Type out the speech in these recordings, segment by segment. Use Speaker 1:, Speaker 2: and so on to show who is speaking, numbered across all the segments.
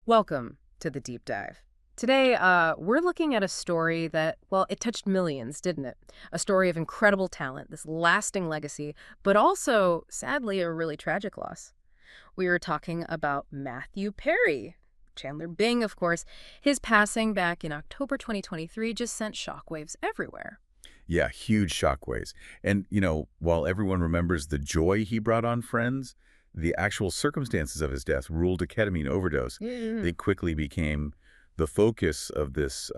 Speaker 1: Welcome to the deep dive. Today, we're looking at a story that, well, it touched millions, didn't it? A story of incredible talent, this lasting legacy, but also, sadly, a really tragic loss. We were talking about Matthew Perry. Chandler Bing, of course. His passing back in October 2023 just sent shockwaves everywhere.
Speaker 2: Yeah, huge shockwaves. And, while everyone remembers the joy he brought on friends, the actual circumstances of his death ruled a ketamine overdose.
Speaker 1: Mm.
Speaker 2: They quickly became the focus of this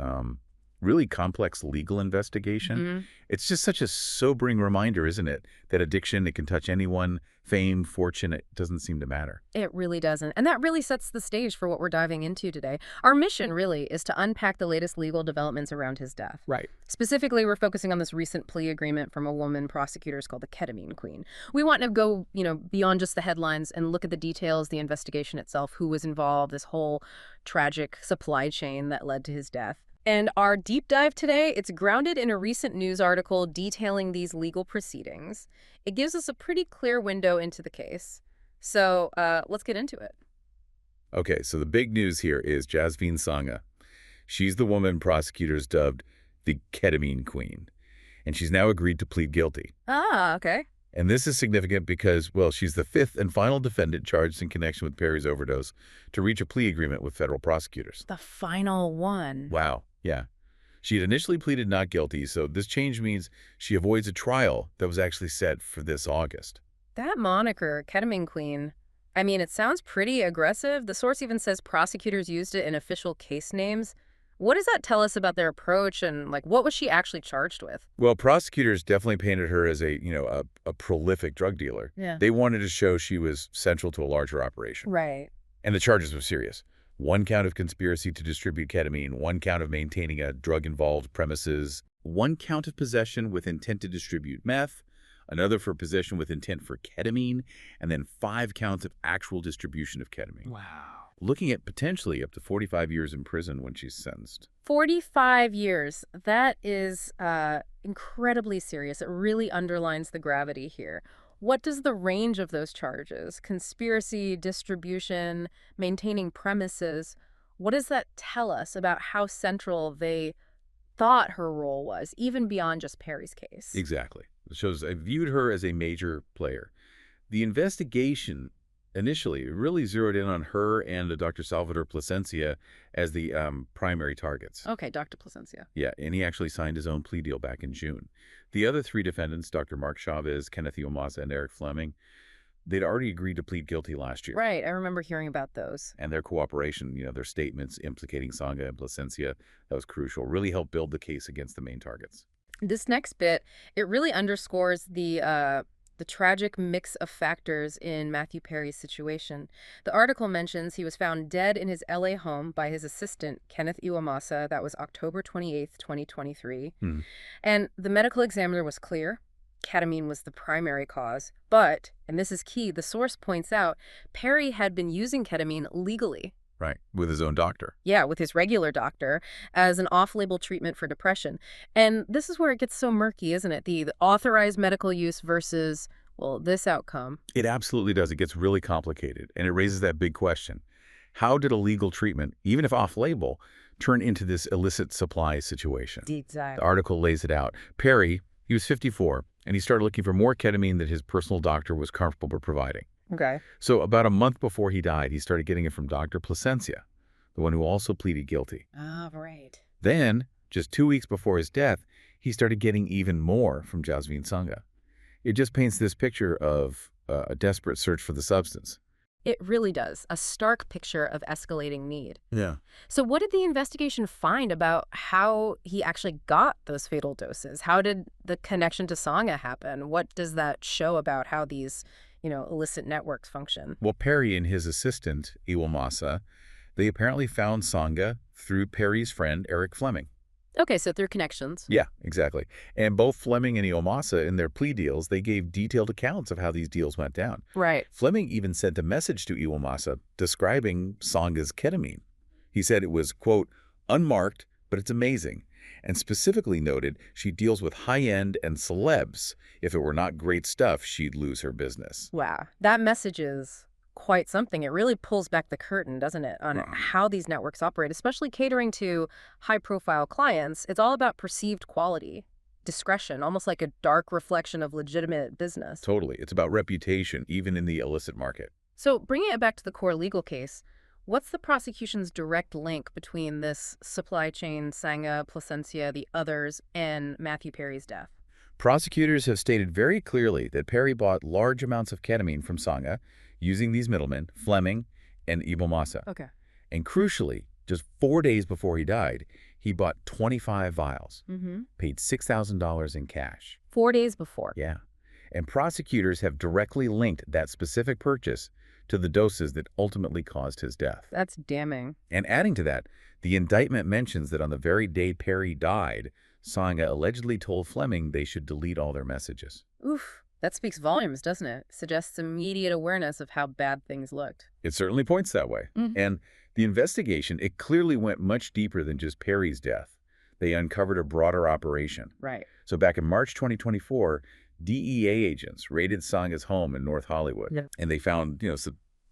Speaker 2: really complex legal investigation.
Speaker 1: Hmm.
Speaker 2: It's just such a sobering reminder, isn't it? That addiction, it can touch anyone, fame, fortune, it doesn't seem to matter.
Speaker 1: It really doesn't. And that really sets the stage for what we're diving into today. Our mission, really, is to unpack the latest legal developments around his death.
Speaker 2: Right.
Speaker 1: Specifically, we're focusing on this recent plea agreement from a woman prosecutors called the Ketamine Queen. We want to go, beyond just the headlines and look at the details, the investigation itself, who was involved, this whole tragic supply chain that led to his death. And our deep dive today, it's grounded in a recent news article detailing these legal proceedings. It gives us a pretty clear window into the case. So let's get into it.
Speaker 2: Okay, so the big news here is Jasmine Sangha. She's the woman prosecutors dubbed the Ketamine Queen, and she's now agreed to plead guilty.
Speaker 1: Ah, okay.
Speaker 2: And this is significant because, well, she's the fifth and final defendant charged in connection with Perry's overdose to reach a plea agreement with federal prosecutors.
Speaker 1: The final one.
Speaker 2: Wow. Yeah. She had initially pleaded not guilty, so this change means she avoids a trial that was actually set for this August.
Speaker 1: That moniker, Ketamine Queen, I mean, it sounds pretty aggressive. The source even says prosecutors used it in official case names. What does that tell us about their approach and, what was she actually charged with?
Speaker 2: Well, prosecutors definitely painted her as a prolific drug dealer.
Speaker 1: Yeah.
Speaker 2: They wanted to show she was central to a larger operation.
Speaker 1: Right.
Speaker 2: And the charges were serious. One count of conspiracy to distribute ketamine, one count of maintaining a drug-involved premises, one count of possession with intent to distribute meth, another for possession with intent for ketamine, and then 5 counts of actual distribution of ketamine.
Speaker 1: Wow.
Speaker 2: Looking at potentially up to 45 years in prison when she's sentenced.
Speaker 1: 45 years. That is incredibly serious. It really underlines the gravity here. What does the range of those charges, conspiracy, distribution, maintaining premises, what does that tell us about how central they thought her role was, even beyond just Perry's case?
Speaker 2: Exactly. It shows I viewed her as a major player. The investigation initially really zeroed in on her and Dr. Salvador Placencia as the primary targets.
Speaker 1: Okay, Dr. Placencia.
Speaker 2: Yeah, and he actually signed his own plea deal back in June. The other 3 defendants, Dr. Mark Chavez, Kenneth Iomasa, and Eric Fleming, they'd already agreed to plead guilty last year.
Speaker 1: Right, I remember hearing about those.
Speaker 2: And their cooperation, their statements implicating Sangha and Placencia, that was crucial, really helped build the case against the main targets.
Speaker 1: This next bit, it really underscores the tragic mix of factors in Matthew Perry's situation. The article mentions he was found dead in his LA home by his assistant, Kenneth Iwamasa. That was October 28th, 2023. And the medical examiner was clear. Ketamine was the primary cause. But, and this is key, the source points out, Perry had been using ketamine legally.
Speaker 2: Right, with his own doctor.
Speaker 1: Yeah, with his regular doctor as an off-label treatment for depression. And this is where it gets so murky, isn't it? The authorized medical use versus, well, this outcome.
Speaker 2: It absolutely does. It gets really complicated, and it raises that big question. How did a legal treatment, even if off-label, turn into this illicit supply situation?
Speaker 1: Exactly.
Speaker 2: The article lays it out. Perry, he was 54, and he started looking for more ketamine that his personal doctor was comfortable providing.
Speaker 1: Okay.
Speaker 2: So about a month before he died, he started getting it from Dr. Placencia, the one who also pleaded guilty.
Speaker 1: Ah, right.
Speaker 2: Then, just 2 weeks before his death, he started getting even more from Jasmine Sangha. It just paints this picture of a desperate search for the substance.
Speaker 1: It really does. A stark picture of escalating need.
Speaker 2: Yeah.
Speaker 1: So what did the investigation find about how he actually got those fatal doses? How did the connection to Sangha happen? What does that show about how these illicit networks function?
Speaker 2: Well, Perry and his assistant, Iwamasa, they apparently found Sangha through Perry's friend, Eric Fleming.
Speaker 1: Okay, so through connections.
Speaker 2: Yeah, exactly. And both Fleming and Iomasa, in their plea deals, they gave detailed accounts of how these deals went down.
Speaker 1: Right.
Speaker 2: Fleming even sent a message to Iomasa describing Sangha's ketamine. He said it was, quote, unmarked, but it's amazing, and specifically noted she deals with high-end and celebs. If it were not great stuff, she'd lose her business.
Speaker 1: Wow. That message is quite something. It really pulls back the curtain, doesn't it, on how these networks operate, especially catering to high-profile clients. It's all about perceived quality, discretion, almost like a dark reflection of legitimate business.
Speaker 2: Totally. It's about reputation, even in the illicit market.
Speaker 1: So bringing it back to the core legal case, what's the prosecution's direct link between this supply chain, Sangha, Placencia, the others, and Matthew Perry's death?
Speaker 2: Prosecutors have stated very clearly that Perry bought large amounts of ketamine from Sangha using these middlemen, Fleming and Ibomasa.
Speaker 1: Okay.
Speaker 2: And crucially, just 4 days before he died, he bought 25 vials, paid $6,000 in cash.
Speaker 1: 4 days before.
Speaker 2: Yeah. And prosecutors have directly linked that specific purchase to the doses that ultimately caused his death.
Speaker 1: That's damning.
Speaker 2: And adding to that, the indictment mentions that on the very day Perry died, Sangha allegedly told Fleming they should delete all their messages.
Speaker 1: Oof. That speaks volumes, doesn't it? Suggests immediate awareness of how bad things looked.
Speaker 2: It certainly points that way. And the investigation, it clearly went much deeper than just Perry's death. They uncovered a broader operation.
Speaker 1: Right.
Speaker 2: So back in March 2024, DEA agents raided Sangha's home in North Hollywood.
Speaker 1: Yeah.
Speaker 2: And they found,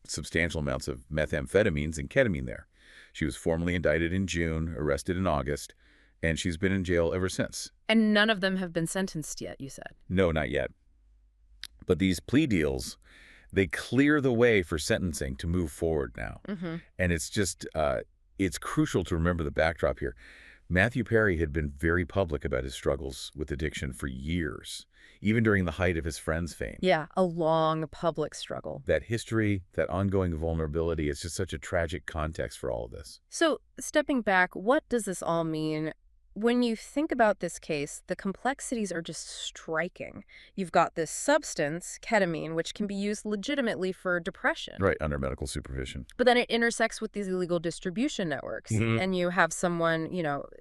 Speaker 2: substantial amounts of methamphetamines and ketamine there. She was formally indicted in June, arrested in August, and she's been in jail ever since.
Speaker 1: And none of them have been sentenced yet, you said?
Speaker 2: No, not yet. But these plea deals, they clear the way for sentencing to move forward now. And it's just, it's crucial to remember the backdrop here. Matthew Perry had been very public about his struggles with addiction for years, even during the height of his friend's fame.
Speaker 1: Yeah, a long public struggle.
Speaker 2: That history, that ongoing vulnerability, is just such a tragic context for all of this.
Speaker 1: So, stepping back, what does this all mean? When you think about this case, the complexities are just striking. You've got this substance, ketamine, which can be used legitimately for depression.
Speaker 2: Right, under medical supervision.
Speaker 1: But then it intersects with these illegal distribution networks. And you have someone,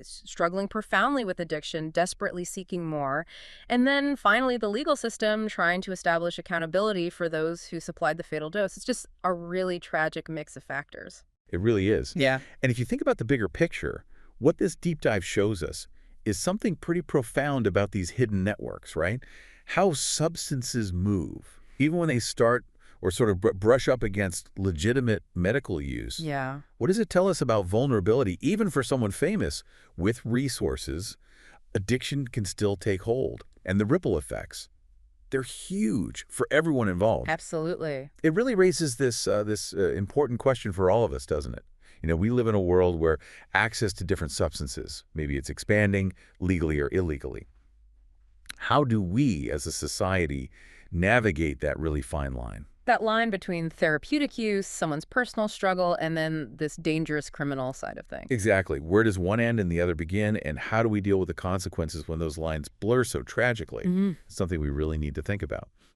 Speaker 1: struggling profoundly with addiction, desperately seeking more. And then finally, the legal system trying to establish accountability for those who supplied the fatal dose. It's just a really tragic mix of factors.
Speaker 2: It really is.
Speaker 1: Yeah.
Speaker 2: And if you think about the bigger picture, what this deep dive shows us is something pretty profound about these hidden networks, right? How substances move, even when they start or sort of brush up against legitimate medical use.
Speaker 1: Yeah.
Speaker 2: What does it tell us about vulnerability, even for someone famous with resources? Addiction can still take hold, and the ripple effects, they're huge for everyone involved.
Speaker 1: Absolutely.
Speaker 2: It really raises this important question for all of us, doesn't it? We live in a world where access to different substances, maybe it's expanding legally or illegally. How do we as a society navigate that really fine line?
Speaker 1: That line between therapeutic use, someone's personal struggle, and then this dangerous criminal side of things.
Speaker 2: Exactly. Where does one end and the other begin, and how do we deal with the consequences when those lines blur so tragically? It's something we really need to think about.